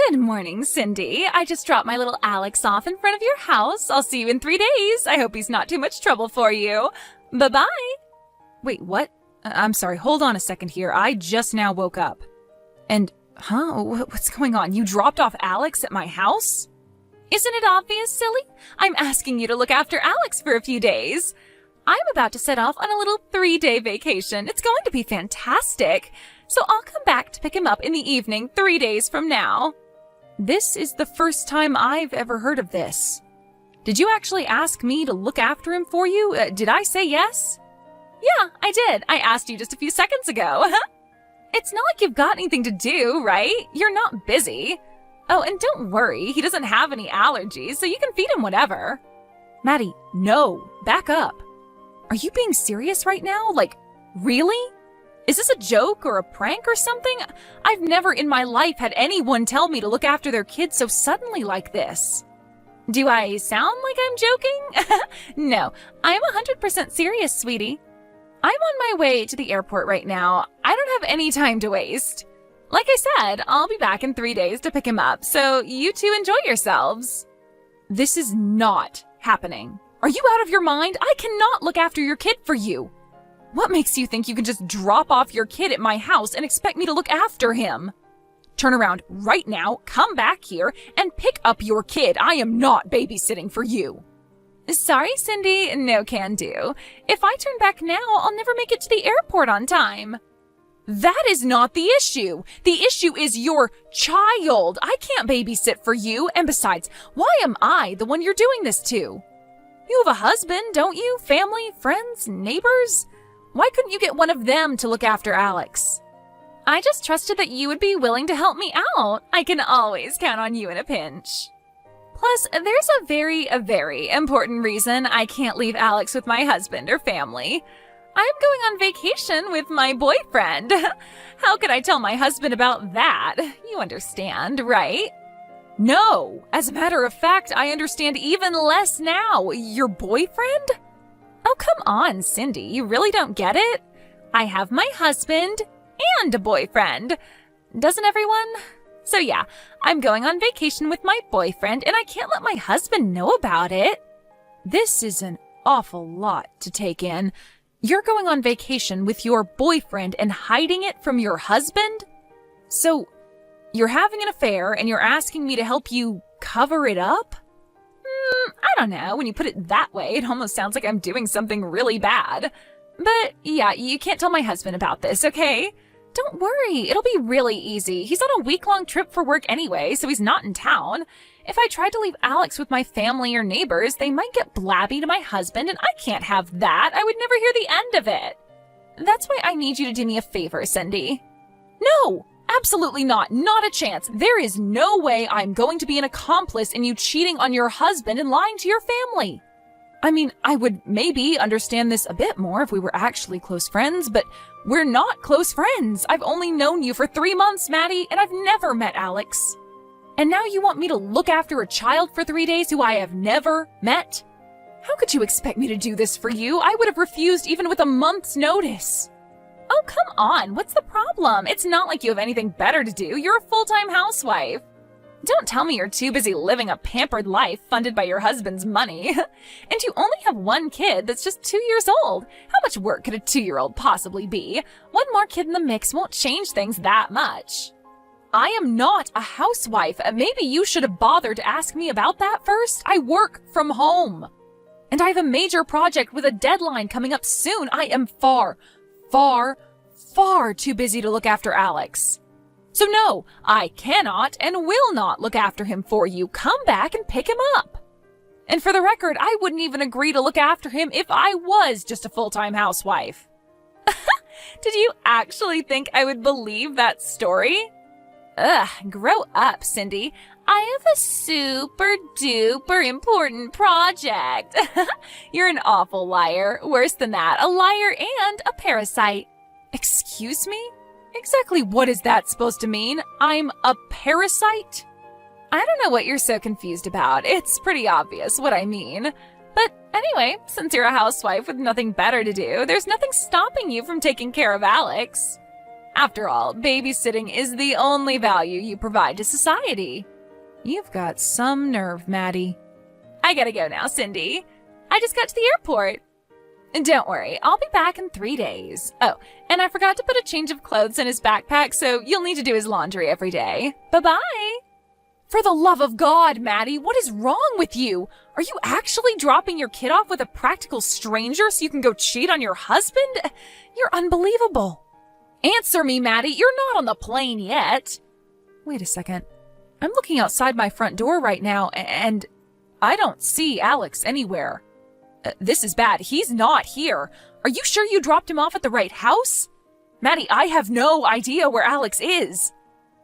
Good morning, Cindy. I just dropped my little Alex off in front of your house. I'll see you in 3 days. I hope he's not too much trouble for you. Bye-bye. Wait, what? I'm sorry, hold on a second here. I just now woke up. And, what's going on? You dropped off Alex at my house? Isn't it obvious, silly? I'm asking you to look after Alex for a few days. I'm about to set off on a little 3-day vacation. It's going to be fantastic. So I'll come back to pick him up in the evening 3 days from now. This is the first time I've ever heard of this. Did you actually ask me to look after him for you? Did I say yes? Yeah, I did. I asked you just a few seconds ago. It's not like you've got anything to do, right? You're not busy. Oh, and don't worry, he doesn't have any allergies, so you can feed him whatever. Maddie, no, back up. Are you being serious right now? Like, really? Is this a joke or a prank or something? I've never in my life had anyone tell me to look after their kids so suddenly like this. Do I sound like I'm joking? No, I'm 100% serious, sweetie. I'm on my way to the airport right now. I don't have any time to waste. Like I said, I'll be back in 3 days to pick him up, so you two enjoy yourselves. This is not happening. Are you out of your mind? I cannot look after your kid for you. What makes you think you can just drop off your kid at my house and expect me to look after him? Turn around right now, come back here, and pick up your kid. I am not babysitting for you. Sorry, Cindy, no can do. If I turn back now, I'll never make it to the airport on time. That is not the issue. The issue is your child. I can't babysit for you, and besides, why am I the one you're doing this to? You have a husband, don't you? Family, friends, neighbors? Why couldn't you get one of them to look after Alex? I just trusted that you would be willing to help me out. I can always count on you in a pinch. Plus, there's a very important reason I can't leave Alex with my husband or family. I'm going on vacation with my boyfriend. How could I tell my husband about that? You understand, right? No, as a matter of fact, I understand even less now. Your boyfriend? Oh, come on, Cindy, you really don't get it? I have my husband and a boyfriend. Doesn't everyone? So yeah, I'm going on vacation with my boyfriend and I can't let my husband know about it. This is an awful lot to take in. You're going on vacation with your boyfriend and hiding it from your husband? So, you're having an affair and you're asking me to help you cover it up? I don't know. When you put it that way, it almost sounds like I'm doing something really bad. But yeah, you can't tell my husband about this, okay? Don't worry, it'll be really easy. He's on a week-long trip for work anyway, so he's not in town. If I tried to leave Alex with my family or neighbors, they might get blabby to my husband, and I can't have that. I would never hear the end of it. That's why I need you to do me a favor, Cindy. No, absolutely not. Not a chance. There is no way I'm going to be an accomplice in you cheating on your husband and lying to your family. I mean, I would maybe understand this a bit more if we were actually close friends, but we're not close friends. I've only known you for 3 months, Maddie, and I've never met Alex. And now you want me to look after a child for 3 days who I have never met? How could you expect me to do this for you? I would have refused even with a month's notice. Oh, come on. What's the problem? It's not like you have anything better to do. You're a full-time housewife. Don't tell me you're too busy living a pampered life funded by your husband's money. And you only have one kid that's just 2 years old. How much work could a 2-year-old possibly be? One more kid in the mix won't change things that much. I am not a housewife. Maybe you should have bothered to ask me about that first. I work from home. And I have a major project with a deadline coming up soon. I am far too busy to look after Alex. So no, I cannot and will not look after him for you. Come back and pick him up. And for the record, I wouldn't even agree to look after him if I was just a full-time housewife. Did you actually think I would believe that story? Ugh, grow up, Cindy. I have a super duper important project. You're an awful liar. Worse than that, a liar and a parasite. Excuse me? Exactly what is that supposed to mean? I'm a parasite? I don't know what you're so confused about. It's pretty obvious what I mean. But anyway, since you're a housewife with nothing better to do, there's nothing stopping you from taking care of Alex. After all, babysitting is the only value you provide to society. You've got some nerve, Maddie. I gotta go now, Cindy. I just got to the airport. And don't worry, I'll be back in 3 days. Oh, and I forgot to put a change of clothes in his backpack, so you'll need to do his laundry every day. Bye-bye. For the love of God, Maddie, what is wrong with you? Are you actually dropping your kid off with a practical stranger so you can go cheat on your husband? You're unbelievable. Answer me, Maddie. You're not on the plane yet. Wait a second. I'm looking outside my front door right now, and I don't see Alex anywhere. This is bad. He's not here. Are you sure you dropped him off at the right house? Maddie, I have no idea where Alex is.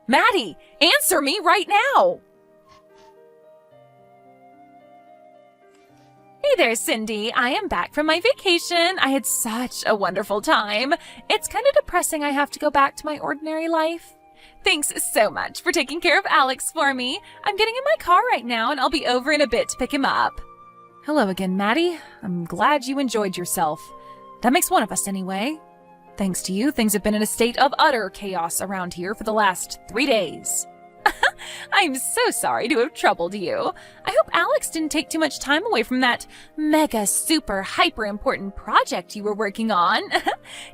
Maddie, answer me right now. Hey there, Cindy. I am back from my vacation. I had such a wonderful time. It's kind of depressing I have to go back to my ordinary life. Thanks so much for taking care of Alex for me. I'm getting in my car right now, and I'll be over in a bit to pick him up. Hello again, Maddie. I'm glad you enjoyed yourself. That makes one of us anyway. Thanks to you, things have been in a state of utter chaos around here for the last 3 days. I'm so sorry to have troubled you. I hope Alex didn't take too much time away from that mega super hyper important project you were working on.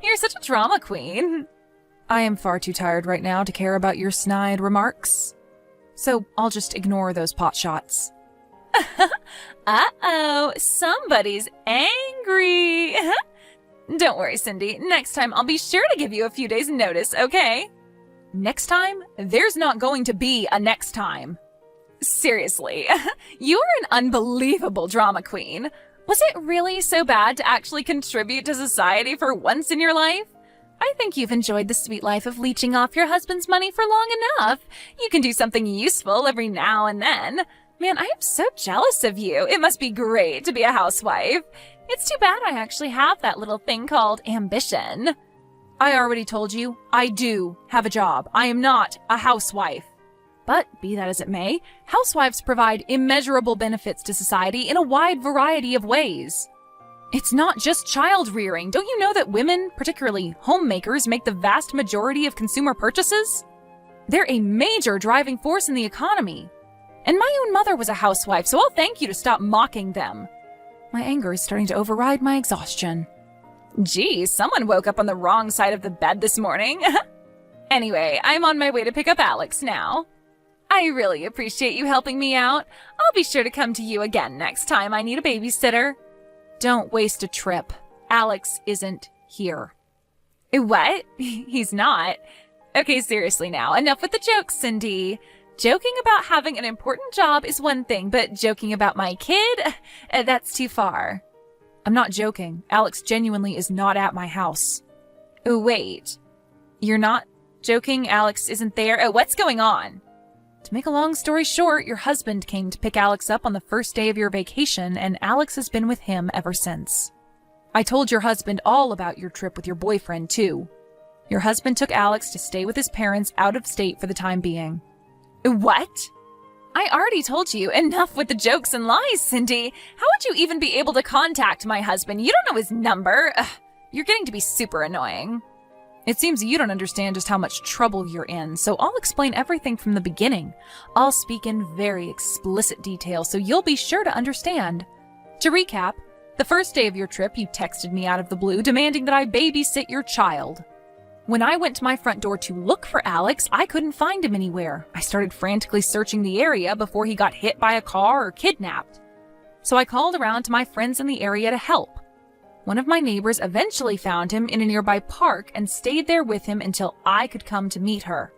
You're such a drama queen. I am far too tired right now to care about your snide remarks. So I'll just ignore those pot shots. Uh-oh, somebody's angry. Don't worry, Cindy. Next time I'll be sure to give you a few days' notice, okay? Next time? There's not going to be a next time. Seriously, you're an unbelievable drama queen. Was it really so bad to actually contribute to society for once in your life? I think you've enjoyed the sweet life of leeching off your husband's money for long enough. You can do something useful every now and then. Man, I am so jealous of you. It must be great to be a housewife. It's too bad I actually have that little thing called ambition. I already told you, I do have a job. I am not a housewife. But be that as it may, housewives provide immeasurable benefits to society in a wide variety of ways. It's not just child rearing. Don't you know that women, particularly homemakers, make the vast majority of consumer purchases? They're a major driving force in the economy. And my own mother was a housewife, so I'll thank you to stop mocking them. My anger is starting to override my exhaustion. Geez, someone woke up on the wrong side of the bed this morning. Anyway, I'm on my way to pick up Alex now. I really appreciate you helping me out. I'll be sure to come to you again next time I need a babysitter. Don't waste a trip. Alex isn't here. What? He's not? Okay, seriously now. Enough with the jokes, Cindy. Joking about having an important job is one thing, but joking about my kid? That's too far. I'm not joking. Alex genuinely is not at my house. Wait. You're not joking? Alex isn't there? Oh, what's going on? To make a long story short, your husband came to pick Alex up on the first day of your vacation, and Alex has been with him ever since. I told your husband all about your trip with your boyfriend, too. Your husband took Alex to stay with his parents out of state for the time being. What? I already told you. Enough with the jokes and lies, Cindy. How would you even be able to contact my husband? You don't know his number. Ugh, you're getting to be super annoying. It seems you don't understand just how much trouble you're in, so I'll explain everything from the beginning. I'll speak in very explicit detail, so you'll be sure to understand. To recap, the first day of your trip, you texted me out of the blue demanding that I babysit your child. When I went to my front door to look for Alex, I couldn't find him anywhere. I started frantically searching the area before he got hit by a car or kidnapped. So I called around to my friends in the area to help. One of my neighbors eventually found him in a nearby park and stayed there with him until I could come to meet her.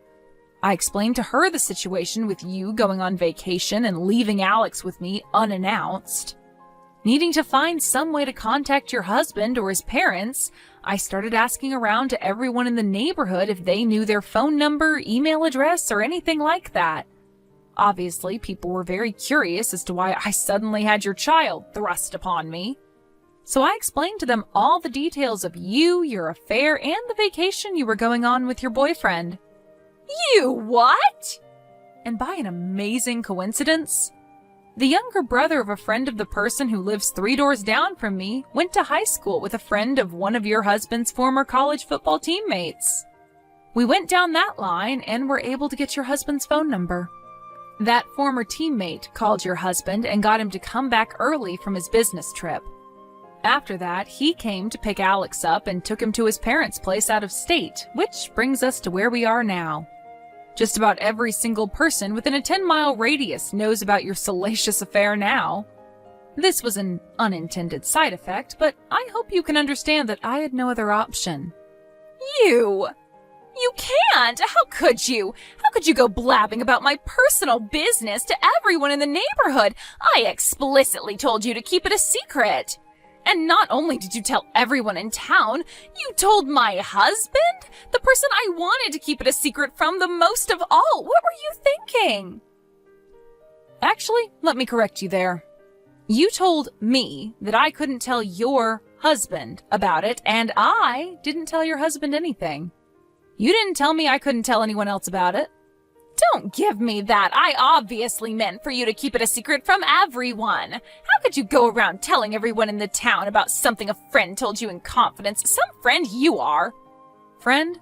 I explained to her the situation with you going on vacation and leaving Alex with me unannounced. Needing to find some way to contact your husband or his parents, I started asking around to everyone in the neighborhood if they knew their phone number, email address, or anything like that. Obviously, people were very curious as to why I suddenly had your child thrust upon me. So I explained to them all the details of you, your affair, and the vacation you were going on with your boyfriend. You what? And by an amazing coincidence, the younger brother of a friend of the person who lives 3 doors down from me went to high school with a friend of one of your husband's former college football teammates. We went down that line and were able to get your husband's phone number. That former teammate called your husband and got him to come back early from his business trip. After that, he came to pick Alex up and took him to his parents' place out of state, which brings us to where we are now. Just about every single person within a 10-mile radius knows about your salacious affair now. This was an unintended side effect, but I hope you can understand that I had no other option. You can't! How could you? How could you go blabbing about my personal business to everyone in the neighborhood? I explicitly told you to keep it a secret. And not only did you tell everyone in town, you told my husband? The person I wanted to keep it a secret from the most of all. What were you thinking? Actually, let me correct you there. You told me that I couldn't tell your husband about it, and I didn't tell your husband anything. You didn't tell me I couldn't tell anyone else about it. Don't give me that. I obviously meant for you to keep it a secret from everyone. How could you go around telling everyone in the town about something a friend told you in confidence? Some friend you are. Friend?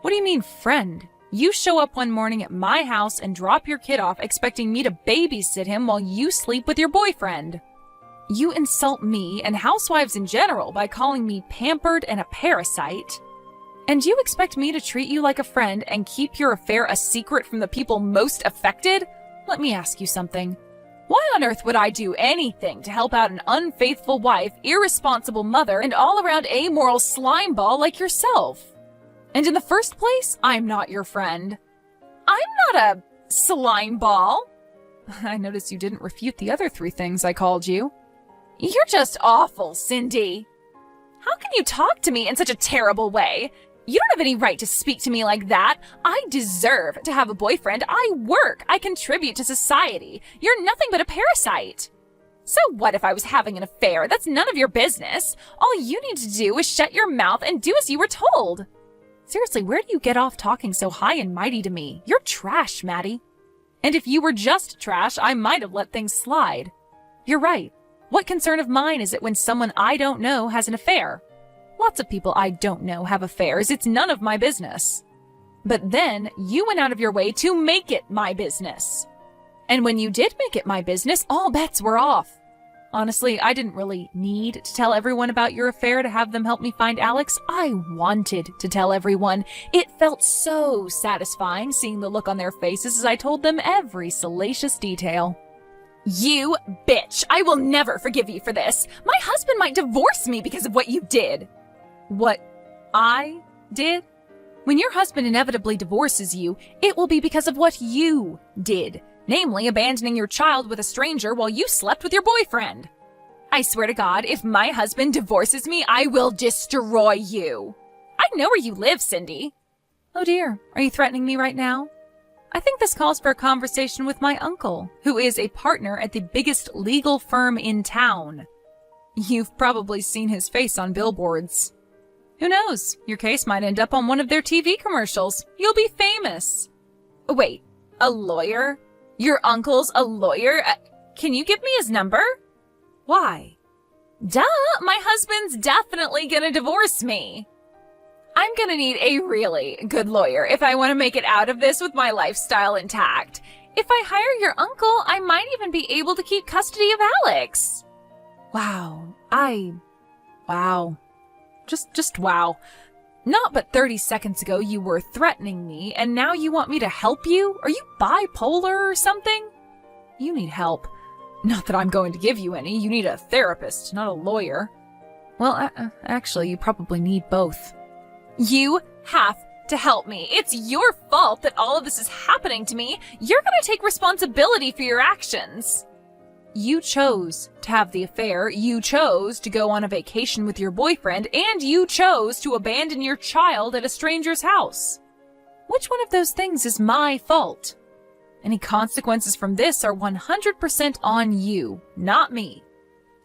What do you mean, friend? You show up one morning at my house and drop your kid off expecting me to babysit him while you sleep with your boyfriend. You insult me and housewives in general by calling me pampered and a parasite. And you expect me to treat you like a friend and keep your affair a secret from the people most affected? Let me ask you something. Why on earth would I do anything to help out an unfaithful wife, irresponsible mother, and all-around amoral slimeball like yourself? And in the first place, I'm not your friend. I'm not a slimeball. I notice you didn't refute the other 3 things I called you. You're just awful, Cindy. How can you talk to me in such a terrible way? You don't have any right to speak to me like that. I deserve to have a boyfriend. I work. I contribute to society. You're nothing but a parasite. So what if I was having an affair? That's none of your business. All you need to do is shut your mouth and do as you were told. Seriously, where do you get off talking so high and mighty to me? You're trash, Maddie. And if you were just trash, I might have let things slide. You're right. What concern of mine is it when someone I don't know has an affair? Lots of people I don't know have affairs. It's none of my business. But then you went out of your way to make it my business. And when you did make it my business, all bets were off. Honestly, I didn't really need to tell everyone about your affair to have them help me find Alex. I wanted to tell everyone. It felt so satisfying seeing the look on their faces as I told them every salacious detail. You bitch! I will never forgive you for this. My husband might divorce me because of what you did. What I did? When your husband inevitably divorces you, it will be because of what you did, namely abandoning your child with a stranger while you slept with your boyfriend. I swear to God, if my husband divorces me, I will destroy you. I know where you live, Cindy. Oh dear, are you threatening me right now? I think this calls for a conversation with my uncle, who is a partner at the biggest legal firm in town. You've probably seen his face on billboards. Who knows? Your case might end up on one of their TV commercials. You'll be famous. Wait, a lawyer? Your uncle's a lawyer? Can you give me his number? Why? Duh, my husband's definitely gonna divorce me. I'm gonna need a really good lawyer if I want to make it out of this with my lifestyle intact. If I hire your uncle, I might even be able to keep custody of Alex. Wow. Wow. Just wow. Not but 30 seconds ago you were threatening me, and now you want me to help you? Are you bipolar or something? You need help. Not that I'm going to give you any. You need a therapist, not a lawyer. Well, actually, you probably need both. You have to help me. It's your fault that all of this is happening to me. You're gonna take responsibility for your actions. You chose to have the affair, you chose to go on a vacation with your boyfriend, and you chose to abandon your child at a stranger's house. Which one of those things is my fault? Any consequences from this are 100% on you, not me.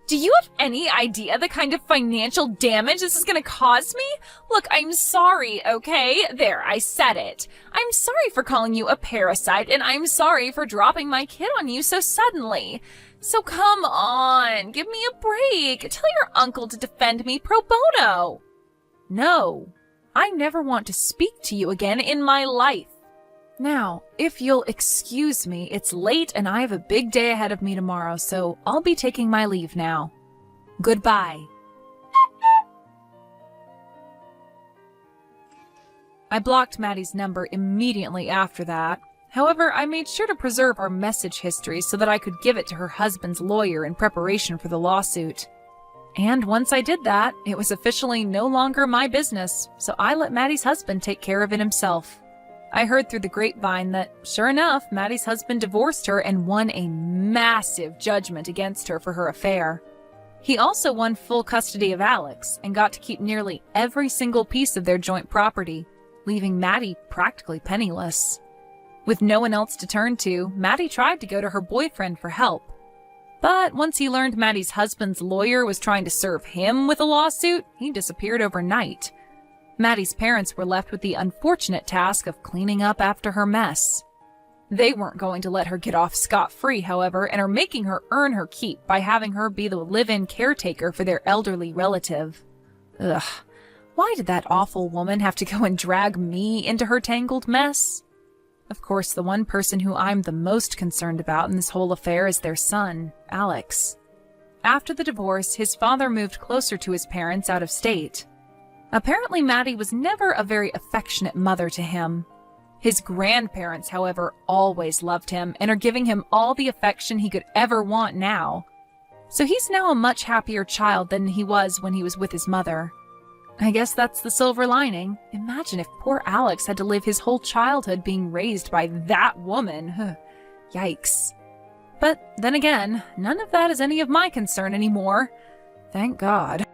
Do you have any idea the kind of financial damage this is gonna cause me? Look, I'm sorry, okay? There, I said it. I'm sorry for calling you a parasite, and I'm sorry for dropping my kid on you so suddenly. So come on, give me a break. Tell your uncle to defend me pro bono. No, I never want to speak to you again in my life. Now, if you'll excuse me, it's late and I have a big day ahead of me tomorrow, so I'll be taking my leave now. Goodbye. I blocked Maddie's number immediately after that. However, I made sure to preserve our message history so that I could give it to her husband's lawyer in preparation for the lawsuit. And once I did that, it was officially no longer my business, so I let Maddie's husband take care of it himself. I heard through the grapevine that, sure enough, Maddie's husband divorced her and won a massive judgment against her for her affair. He also won full custody of Alex and got to keep nearly every single piece of their joint property, leaving Maddie practically penniless. With no one else to turn to, Maddie tried to go to her boyfriend for help. But once he learned Maddie's husband's lawyer was trying to serve him with a lawsuit, he disappeared overnight. Maddie's parents were left with the unfortunate task of cleaning up after her mess. They weren't going to let her get off scot-free, however, and are making her earn her keep by having her be the live-in caretaker for their elderly relative. Ugh, why did that awful woman have to go and drag me into her tangled mess? Of course, the one person who I'm the most concerned about in this whole affair is their son, Alex. After the divorce, his father moved closer to his parents out of state. Apparently, Maddie was never a very affectionate mother to him. His grandparents, however, always loved him and are giving him all the affection he could ever want now. So he's now a much happier child than he was when he was with his mother. I guess that's the silver lining. Imagine if poor Alex had to live his whole childhood being raised by that woman. Yikes. But then again, none of that is any of my concern anymore. Thank God.